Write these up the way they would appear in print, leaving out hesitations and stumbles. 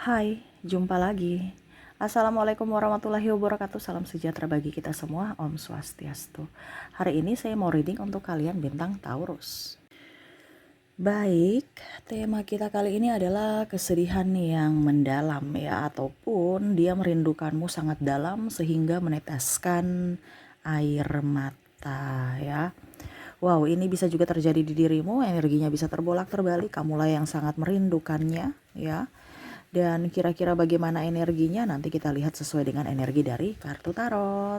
Hai, jumpa lagi. Assalamualaikum warahmatullahi wabarakatuh. Salam sejahtera bagi kita semua. Om Swastiastu. Hari ini saya mau reading untuk kalian bintang Taurus. Baik, tema kita kali ini adalah kesedihan yang mendalam ya, ataupun dia merindukanmu sangat dalam sehingga meneteskan air mata ya. Wow, ini bisa juga terjadi di dirimu, energinya bisa terbolak-terbalik, kamulah yang sangat merindukannya ya. Dan kira-kira bagaimana energinya nanti kita lihat sesuai dengan energi dari kartu tarot.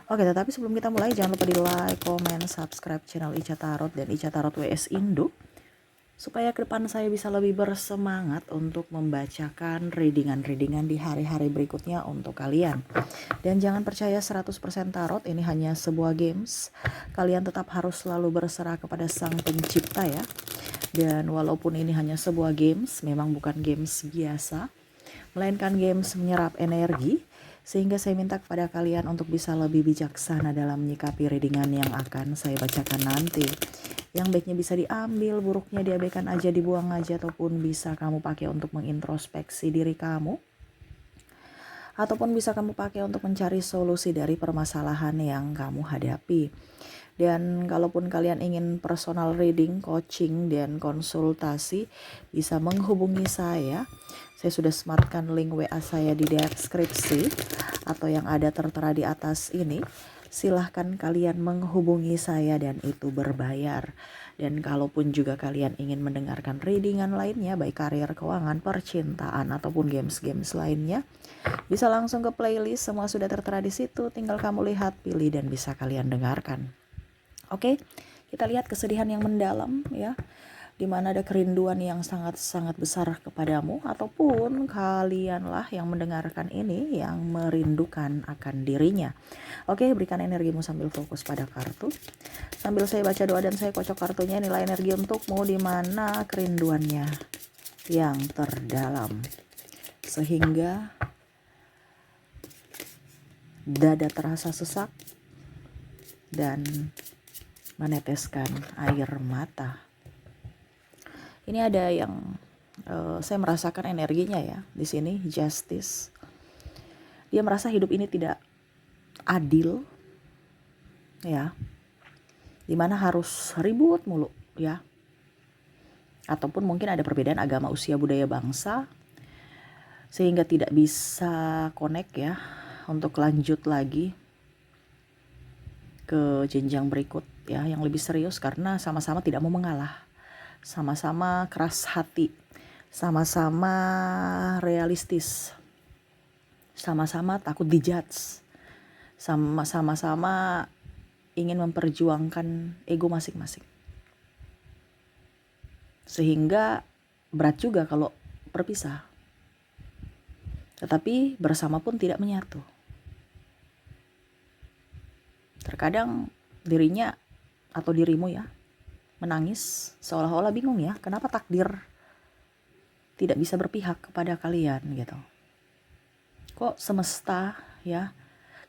Oke, tetapi sebelum kita mulai jangan lupa di like, komen, subscribe channel Ica Tarot dan Ica Tarot WS Indo, supaya ke depan saya bisa lebih bersemangat untuk membacakan readingan-readingan di hari-hari berikutnya untuk kalian. Dan jangan percaya 100% tarot, ini hanya sebuah games. Kalian tetap harus selalu berserah kepada Sang Pencipta ya. Dan walaupun ini hanya sebuah games, memang bukan games biasa, melainkan games menyerap energi, sehingga saya minta kepada kalian untuk bisa lebih bijaksana dalam menyikapi readingan yang akan saya bacakan nanti. Yang baiknya bisa diambil, buruknya diabaikan aja, dibuang aja, ataupun bisa kamu pakai untuk mengintrospeksi diri kamu, ataupun bisa kamu pakai untuk mencari solusi dari permasalahan yang kamu hadapi. Dan kalaupun kalian ingin personal reading, coaching, dan konsultasi, bisa menghubungi saya. Saya sudah sematkan link WA saya di deskripsi atau yang ada tertera di atas ini. Silahkan kalian menghubungi saya dan itu berbayar. Dan kalaupun juga kalian ingin mendengarkan readingan lainnya, baik karir, keuangan, percintaan, ataupun games-games lainnya, bisa langsung ke playlist, semua sudah tertera di situ. Tinggal kamu lihat, pilih, dan bisa kalian dengarkan. Oke, kita lihat kesedihan yang mendalam ya, dimana ada kerinduan yang sangat-sangat besar kepadamu, ataupun kalianlah yang mendengarkan ini yang merindukan akan dirinya. Oke, berikan energimu sambil fokus pada kartu. Sambil saya baca doa dan saya kocok kartunya, nilai energi untukmu dimana kerinduannya yang terdalam, sehingga dada terasa sesak dan meneteskan air mata. Ini ada yang saya merasakan energinya ya di sini, justice. Dia merasa hidup ini tidak adil ya, dimana harus ribut mulu ya, ataupun mungkin ada perbedaan agama, usia, budaya, bangsa, sehingga tidak bisa connect ya untuk lanjut lagi ke jenjang berikut ya, yang lebih serius, karena sama-sama tidak mau mengalah, sama-sama keras hati, sama-sama realistis, sama-sama takut dijudge, sama-sama ingin memperjuangkan ego masing-masing. Sehingga berat juga kalau berpisah, tetapi bersama pun tidak menyatu. Terkadang dirinya atau dirimu ya menangis seolah-olah bingung ya, kenapa takdir tidak bisa berpihak kepada kalian gitu. Kok semesta ya,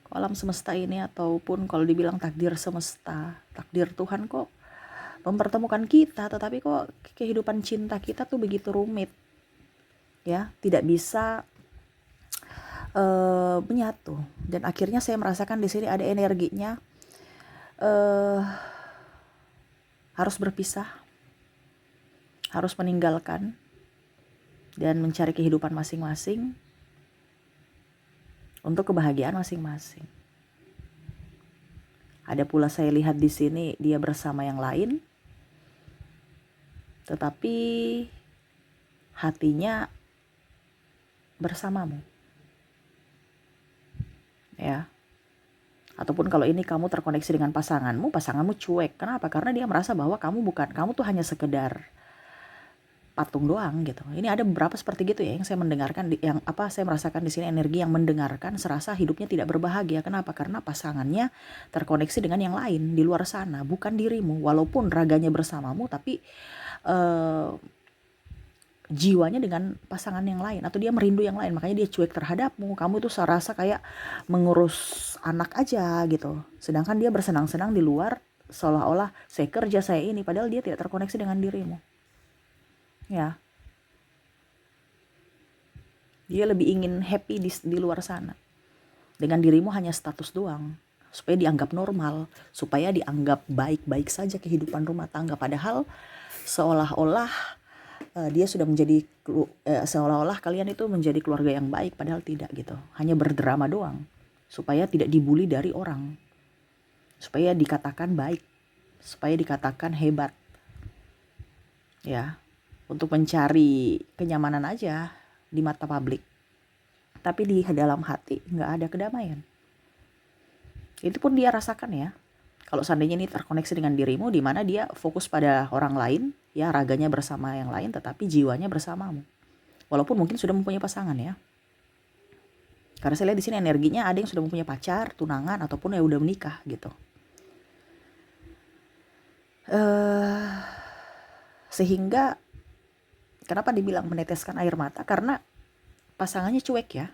kok alam semesta ini, ataupun kalau dibilang takdir semesta, takdir Tuhan kok mempertemukan kita, tetapi kok kehidupan cinta kita tuh begitu rumit ya, tidak bisa menyatu. Dan akhirnya saya merasakan di sini ada energinya harus berpisah, harus meninggalkan dan mencari kehidupan masing-masing untuk kebahagiaan masing-masing. Ada pula saya lihat di sini dia bersama yang lain, tetapi hatinya bersamamu ya. Ataupun kalau ini kamu terkoneksi dengan pasanganmu cuek. Kenapa? Karena dia merasa bahwa kamu tuh hanya sekedar patung doang gitu. Ini ada beberapa seperti gitu ya yang saya mendengarkan, saya merasakan di sini energi yang mendengarkan serasa hidupnya tidak berbahagia. Kenapa? Karena pasangannya terkoneksi dengan yang lain di luar sana, bukan dirimu. Walaupun raganya bersamamu, tapi jiwanya dengan pasangan yang lain, atau dia merindu yang lain, makanya dia cuek terhadapmu. Kamu tuh serasa kayak mengurus anak aja gitu, sedangkan dia bersenang-senang di luar, seolah-olah saya kerja, saya ini, padahal dia tidak terkoneksi dengan dirimu ya. Dia lebih ingin happy di luar sana. Dengan dirimu hanya status doang. Supaya dianggap normal. Supaya dianggap baik-baik saja kehidupan rumah tangga. Padahal seolah-olah dia sudah menjadi seolah-olah kalian itu menjadi keluarga yang baik. Padahal tidak gitu. Hanya berdrama doang. Supaya tidak dibully dari orang. Supaya dikatakan baik. Supaya dikatakan hebat. Ya. Untuk mencari kenyamanan aja di mata publik. Tapi di dalam hati nggak ada kedamaian. Itu pun dia rasakan ya. Kalau seandainya ini terkoneksi dengan dirimu, di mana dia fokus pada orang lain, ya raganya bersama yang lain, tetapi jiwanya bersamamu. Walaupun mungkin sudah mempunyai pasangan ya. Karena saya lihat di sini energinya ada yang sudah mempunyai pacar, tunangan, ataupun yang udah menikah gitu. Sehingga kenapa dibilang meneteskan air mata? Karena pasangannya cuek ya.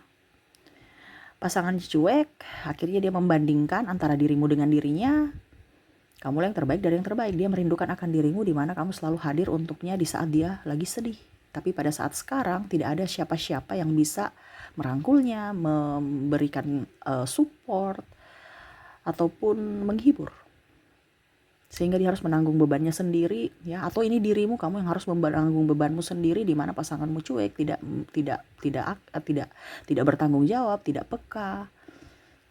Pasangannya cuek, akhirnya dia membandingkan antara dirimu dengan dirinya. Kamu yang terbaik dari yang terbaik. Dia merindukan akan dirimu di mana kamu selalu hadir untuknya di saat dia lagi sedih. Tapi pada saat sekarang tidak ada siapa-siapa yang bisa merangkulnya, memberikan support, ataupun menghibur. Sehingga dia harus menanggung bebannya sendiri ya, atau ini dirimu kamu yang harus menanggung bebanmu sendiri di mana pasanganmu cuek, tidak bertanggung jawab, tidak peka.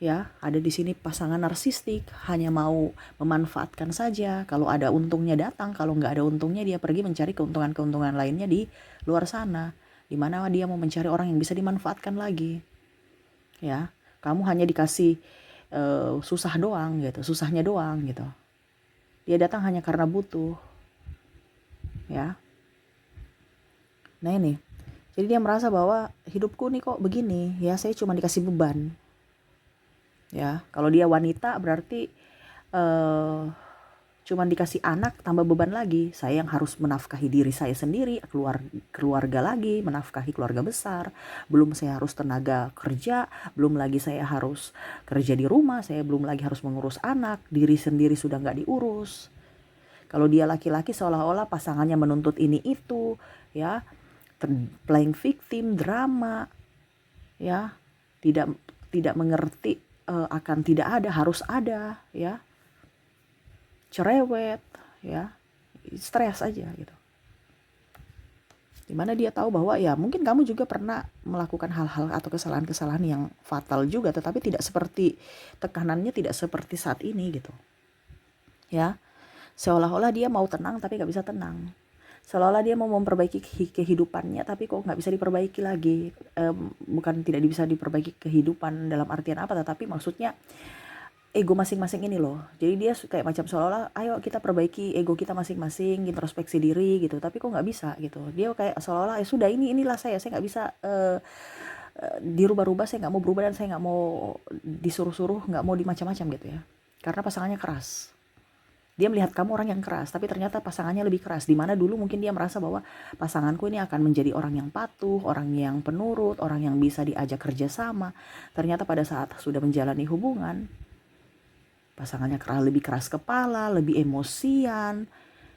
Ya, ada di sini pasangan narsistik, hanya mau memanfaatkan saja. Kalau ada untungnya datang, kalau nggak ada untungnya dia pergi mencari keuntungan-keuntungan lainnya di luar sana, di mana dia mau mencari orang yang bisa dimanfaatkan lagi. Ya, kamu hanya dikasih susah doang gitu, susahnya doang gitu. Dia datang hanya karena butuh. Ya. Nah ini. Jadi dia merasa bahwa hidupku nih kok begini, ya saya cuma dikasih beban. Ya, kalau dia wanita berarti cuma dikasih anak tambah beban lagi. Saya yang harus menafkahi diri saya sendiri, keluarga lagi, menafkahi keluarga besar. Belum saya harus tenaga kerja, belum lagi saya harus kerja di rumah, saya belum lagi harus mengurus anak, diri sendiri sudah nggak diurus. Kalau dia laki-laki seolah-olah pasangannya menuntut ini itu, ya, playing victim, drama, ya, tidak mengerti akan tidak ada, harus ada, ya, cerewet, ya, stres aja gitu. Dimana dia tahu bahwa ya mungkin kamu juga pernah melakukan hal-hal atau kesalahan-kesalahan yang fatal juga, tetapi tidak seperti tekanannya tidak seperti saat ini gitu, ya. Seolah-olah dia mau tenang tapi gak bisa tenang. Seolah-olah dia mau memperbaiki kehidupannya tapi kok gak bisa diperbaiki lagi. Bukan tidak bisa diperbaiki kehidupan dalam artian apa, tetapi maksudnya ego masing-masing ini loh. Jadi dia kayak macam seolah-olah ayo kita perbaiki ego kita masing-masing, introspeksi diri gitu. Tapi kok gak bisa gitu. Dia kayak seolah-olah ya sudah inilah saya gak bisa dirubah-rubah, saya gak mau berubah dan saya gak mau disuruh-suruh, gak mau dimacam-macam gitu ya. Karena pasangannya keras. Dia melihat kamu orang yang keras, tapi ternyata pasangannya lebih keras. Di mana dulu mungkin dia merasa bahwa pasanganku ini akan menjadi orang yang patuh, orang yang penurut, orang yang bisa diajak kerjasama. Ternyata pada saat sudah menjalani hubungan, pasangannya lebih keras kepala, lebih emosian,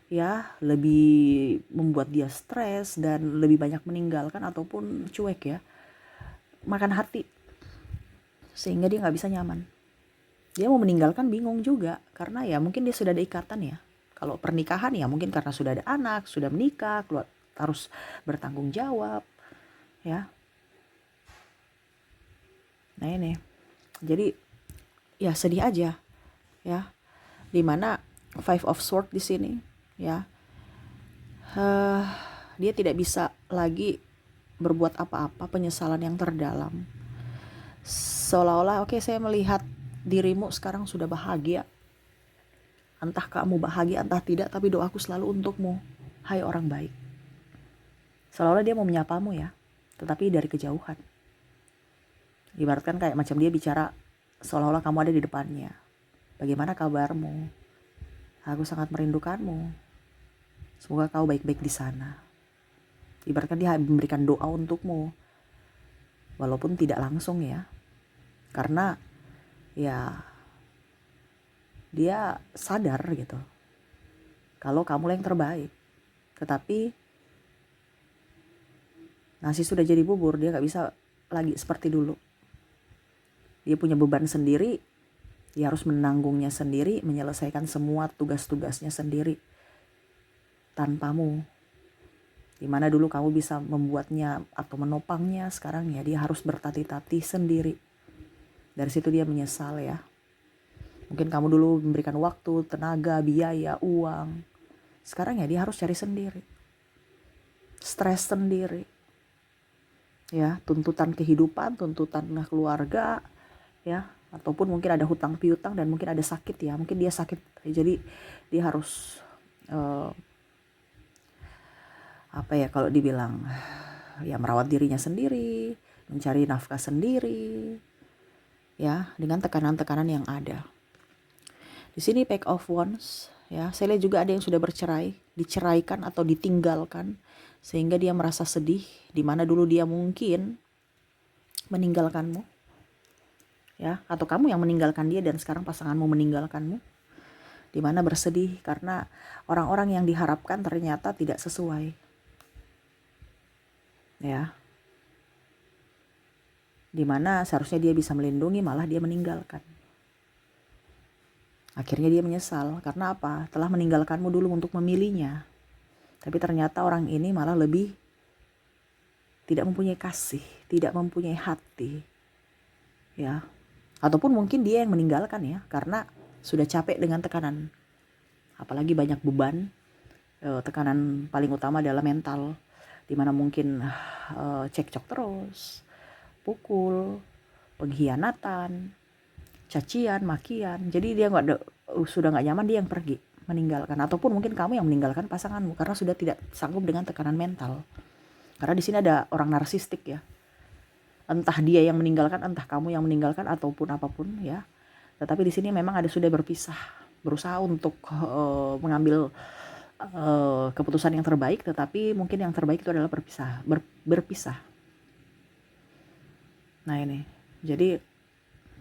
ya, lebih membuat dia stres dan lebih banyak meninggalkan ataupun cuek ya, makan hati, sehingga dia nggak bisa nyaman. Dia mau meninggalkan bingung juga, karena ya mungkin dia sudah ada ikatan ya. Kalau pernikahan ya mungkin karena sudah ada anak, sudah menikah, harus bertanggung jawab, ya. Nah ini, jadi ya sedih aja, ya. Dimana Five of Swords di sini, ya. Dia tidak bisa lagi berbuat apa-apa, penyesalan yang terdalam. Seolah-olah oke, saya melihat dirimu sekarang sudah bahagia. Entah kamu bahagia, entah tidak, tapi doaku selalu untukmu, hai orang baik. Seolah-olah dia mau menyapamu ya, tetapi dari kejauhan. Ibaratkan kayak macam dia bicara seolah-olah kamu ada di depannya. Bagaimana kabarmu? Aku sangat merindukanmu. Semoga kau baik-baik di sana. Ibaratkan dia memberikan doa untukmu, walaupun tidak langsung ya. Karena ya dia sadar gitu kalau kamu yang terbaik. Tetapi Nasi sudah jadi bubur, dia nggak bisa lagi seperti dulu. Dia punya beban sendiri, dia harus menanggungnya sendiri, menyelesaikan semua tugas-tugasnya sendiri tanpamu. Dimana dulu kamu bisa membuatnya atau menopangnya, sekarang ya dia harus bertati-tati sendiri. Dari situ dia menyesal ya. Mungkin kamu dulu memberikan waktu, tenaga, biaya, uang. Sekarang ya dia harus cari sendiri. Stres sendiri. Ya, tuntutan kehidupan, tuntutan keluarga, ya, ataupun mungkin ada hutang piutang dan mungkin ada sakit ya. Mungkin dia sakit. Jadi dia harus kalau dibilang ya merawat dirinya sendiri, mencari nafkah sendiri. Ya, dengan tekanan-tekanan yang ada. Di sini Pack of Wands, ya. Saya lihat juga ada yang sudah bercerai, diceraikan atau ditinggalkan sehingga dia merasa sedih di mana dulu dia mungkin meninggalkanmu. Ya, atau kamu yang meninggalkan dia dan sekarang pasanganmu meninggalkanmu. Di mana bersedih karena orang-orang yang diharapkan ternyata tidak sesuai. Ya. Di mana seharusnya dia bisa melindungi, malah dia meninggalkan. Akhirnya dia menyesal, karena apa? Telah meninggalkanmu dulu untuk memilihnya. Tapi ternyata orang ini malah lebih tidak mempunyai kasih, tidak mempunyai hati. Ya. Ataupun mungkin dia yang meninggalkan ya, karena sudah capek dengan tekanan. Apalagi banyak beban, tekanan paling utama adalah mental. Dimana mungkin cekcok terus, pukul, pengkhianatan, cacian, makian. Jadi dia sudah nggak nyaman, dia yang pergi meninggalkan. Ataupun mungkin kamu yang meninggalkan pasanganmu karena sudah tidak sanggup dengan tekanan mental. Karena di sini ada orang narsistik ya. Entah dia yang meninggalkan, entah kamu yang meninggalkan, ataupun apapun ya. Tetapi di sini memang ada sudah berpisah, berusaha untuk mengambil keputusan yang terbaik. Tetapi mungkin yang terbaik itu adalah berpisah. Nah ini, jadi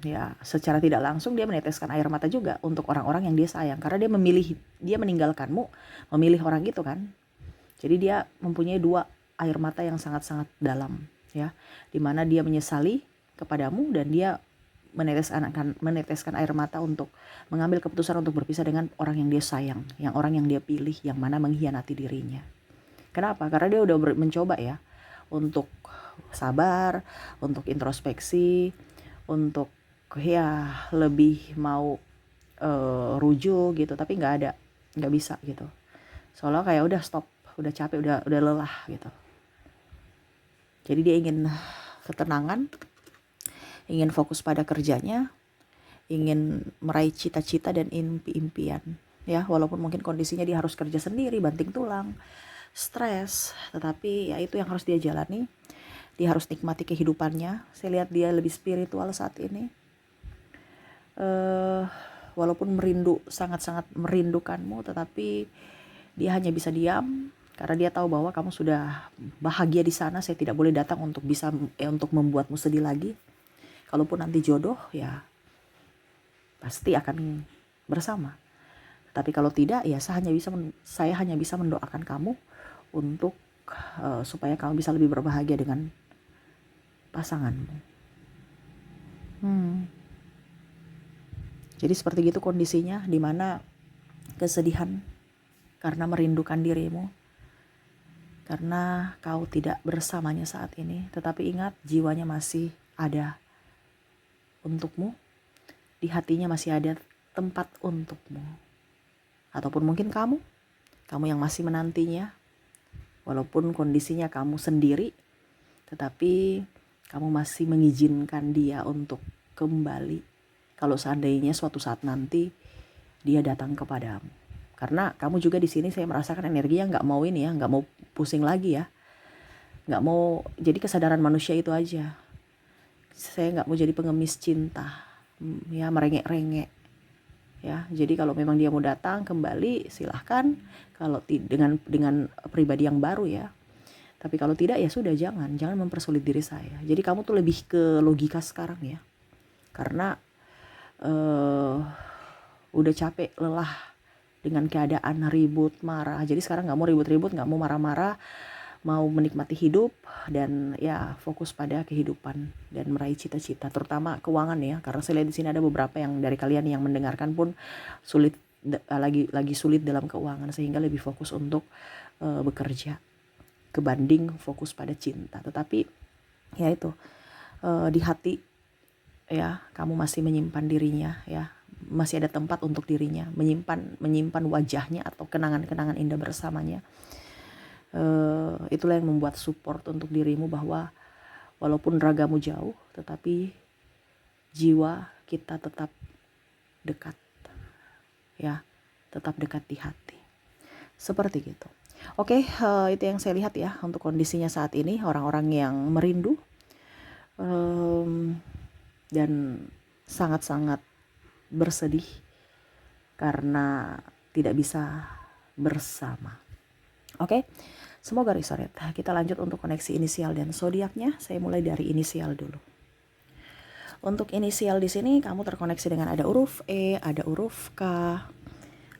ya secara tidak langsung dia meneteskan air mata juga untuk orang-orang yang dia sayang. Karena dia meninggalkanmu, memilih orang itu kan. Jadi dia mempunyai dua air mata yang sangat-sangat dalam ya. Dimana dia menyesali kepadamu dan dia meneteskan air mata untuk mengambil keputusan untuk berpisah dengan orang yang dia sayang, yang orang yang dia pilih, yang mana mengkhianati dirinya. Kenapa? Karena dia udah mencoba ya untuk sabar, untuk introspeksi, untuk ya lebih mau rujuk gitu, tapi nggak bisa gitu. Soalnya kayak udah stop, udah capek, udah lelah gitu. Jadi dia ingin ketenangan, ingin fokus pada kerjanya, ingin meraih cita-cita dan impi-impian ya. Walaupun mungkin kondisinya dia harus kerja sendiri, banting tulang, stres, tetapi ya itu yang harus dia jalani. Dia harus nikmati kehidupannya. Saya lihat dia lebih spiritual saat ini. Walaupun sangat-sangat merindukanmu, tetapi dia hanya bisa diam karena dia tahu bahwa kamu sudah bahagia di sana. Saya tidak boleh datang untuk untuk membuatmu sedih lagi. Kalaupun nanti jodoh ya pasti akan bersama. Tapi kalau tidak ya saya hanya bisa mendoakan kamu untuk supaya kamu bisa lebih berbahagia dengan pasanganmu. Jadi seperti itu kondisinya, di mana kesedihan karena merindukan dirimu, karena kau tidak bersamanya saat ini. Tetapi ingat, jiwanya masih ada untukmu, di hatinya masih ada tempat untukmu. Ataupun mungkin kamu yang masih menantinya, walaupun kondisinya kamu sendiri, tetapi kamu masih mengizinkan dia untuk kembali. Kalau seandainya suatu saat nanti dia datang kepadamu, karena kamu juga di sini saya merasakan energinya nggak mau pusing lagi ya, nggak mau. Jadi kesadaran manusia itu aja. Saya nggak mau jadi pengemis cinta, ya merengek-rengek. Ya, jadi kalau memang dia mau datang kembali silahkan. Kalau dengan pribadi yang baru ya. Tapi kalau tidak ya sudah, jangan mempersulit diri saya. Jadi kamu tuh lebih ke logika sekarang ya. Karena udah capek, lelah dengan keadaan ribut, marah. Jadi sekarang nggak mau ribut-ribut, nggak mau marah-marah, mau menikmati hidup dan ya fokus pada kehidupan dan meraih cita-cita, terutama keuangan ya, karena saya lihat di sini ada beberapa yang dari kalian yang mendengarkan pun sulit, lagi sulit dalam keuangan, sehingga lebih fokus untuk bekerja kebanding fokus pada cinta. Tetapi ya itu, di hati ya kamu masih menyimpan dirinya ya, masih ada tempat untuk dirinya, menyimpan wajahnya atau kenangan-kenangan indah bersamanya. Itulah yang membuat support untuk dirimu bahwa walaupun ragamu jauh, tetapi jiwa kita tetap dekat ya, tetap dekat di hati, seperti gitu. Oke, itu yang saya lihat ya untuk kondisinya saat ini, orang-orang yang merindu dan sangat-sangat bersedih karena tidak bisa bersama. Oke, semoga resonate. Kita lanjut untuk koneksi inisial dan zodiaknya. Saya mulai dari inisial dulu. Untuk inisial di sini kamu terkoneksi dengan ada huruf E, ada huruf K,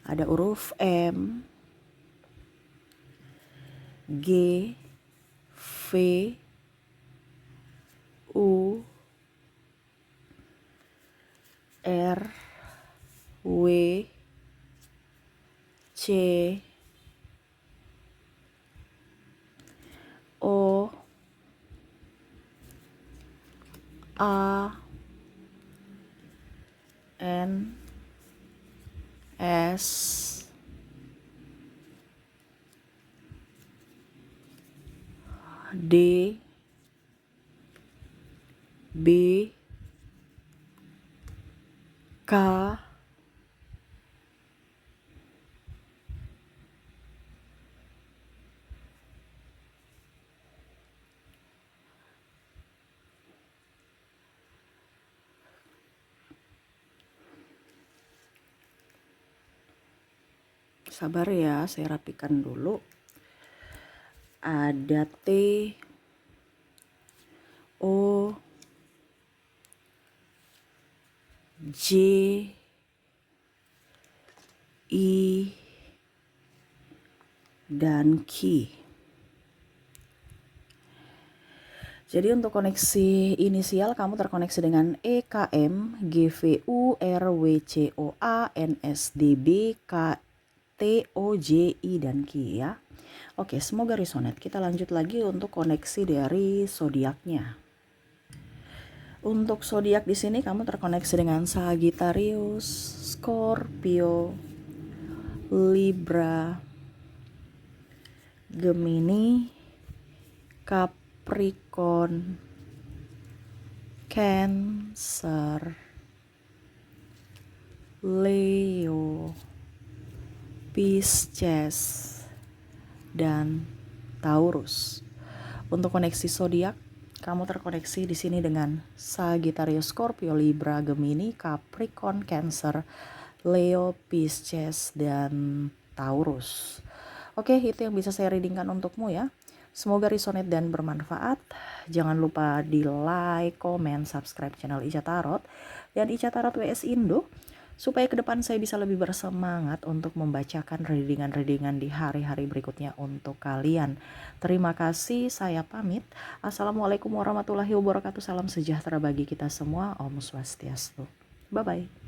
ada huruf M, G, V, U, R, W, C, O, A, N, S, D, B, K, sabar ya, saya rapikan dulu. Ada T, O, J, I, dan Q. Jadi untuk koneksi inisial kamu terkoneksi dengan EKM, GVU, RWCOA, NSDB, KTOJI, dan Q ya. Oke, semoga resonate. Kita lanjut lagi untuk koneksi dari zodiaknya. Untuk zodiak di sini kamu terkoneksi dengan Sagittarius, Scorpio, Libra, Gemini, Capricorn, Cancer, Leo, Pisces, dan Taurus. Untuk koneksi zodiak, kamu terkoneksi di sini dengan Sagittarius, Scorpio, Libra, Gemini, Capricorn, Cancer, Leo, Pisces, dan Taurus. Oke, itu yang bisa saya readingkan untukmu ya. Semoga resonate dan bermanfaat. Jangan lupa di like, comment, subscribe channel Ica Tarot dan Ica Tarot WS Indo, supaya ke depan saya bisa lebih bersemangat untuk membacakan readingan-readingan di hari-hari berikutnya untuk kalian. Terima kasih, saya pamit. Assalamualaikum warahmatullahi wabarakatuh. Salam sejahtera bagi kita semua. Om Swastiastu. Bye-bye.